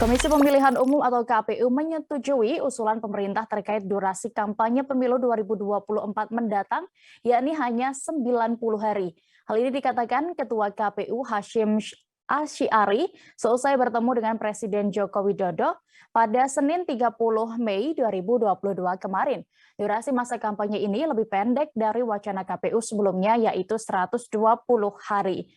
Komisi Pemilihan Umum atau KPU menyetujui usulan pemerintah terkait durasi kampanye pemilu 2024 mendatang, yakni hanya 90 hari. Hal ini dikatakan Ketua KPU Hasyim Asy'ari seusai bertemu dengan Presiden Joko Widodo pada Senin 30 Mei 2022 kemarin. Durasi masa kampanye ini lebih pendek dari wacana KPU sebelumnya, yaitu 120 hari.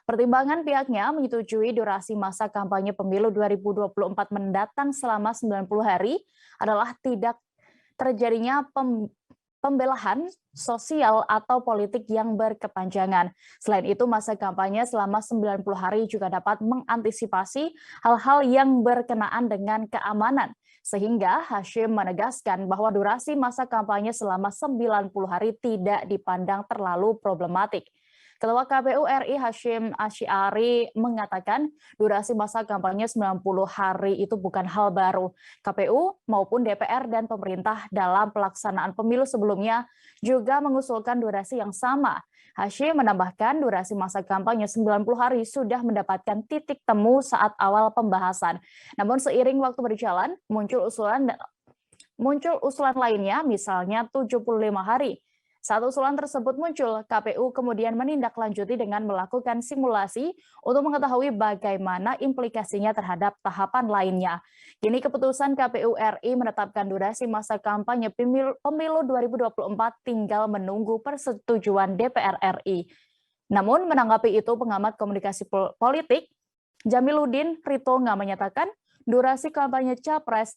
Pertimbangan pihaknya menyetujui durasi masa kampanye pemilu 2024 mendatang selama 90 hari adalah tidak terjadinya pembelahan sosial atau politik yang berkepanjangan. Selain itu, masa kampanye selama 90 hari juga dapat mengantisipasi hal-hal yang berkenaan dengan keamanan. Sehingga Hasyim menegaskan bahwa durasi masa kampanye selama 90 hari tidak dipandang terlalu problematik. Ketua KPU RI Hasyim Asy'ari mengatakan durasi masa kampanye 90 hari itu bukan hal baru. KPU maupun DPR dan pemerintah dalam pelaksanaan pemilu sebelumnya juga mengusulkan durasi yang sama. Hasyim menambahkan durasi masa kampanye 90 hari sudah mendapatkan titik temu saat awal pembahasan. Namun seiring waktu berjalan muncul usulan lainnya, misalnya 75 hari. Saat usulan tersebut muncul, KPU kemudian menindaklanjuti dengan melakukan simulasi untuk mengetahui bagaimana implikasinya terhadap tahapan lainnya. Kini keputusan KPU RI menetapkan durasi masa kampanye pemilu 2024 tinggal menunggu persetujuan DPR RI. Namun menanggapi itu, pengamat komunikasi politik Jamiluddin Ritonga menyatakan durasi kampanye Capres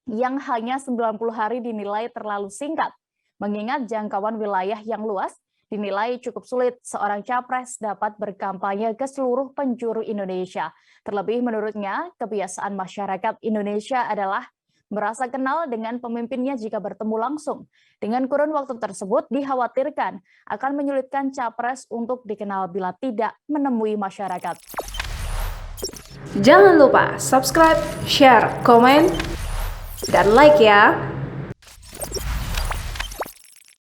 yang hanya 90 hari dinilai terlalu singkat. Mengingat jangkauan wilayah yang luas, dinilai cukup sulit seorang capres dapat berkampanye ke seluruh penjuru Indonesia. Terlebih menurutnya, kebiasaan masyarakat Indonesia adalah merasa kenal dengan pemimpinnya jika bertemu langsung. Dengan kurun waktu tersebut dikhawatirkan akan menyulitkan capres untuk dikenal bila tidak menemui masyarakat. Jangan lupa subscribe, share, komen, dan like ya!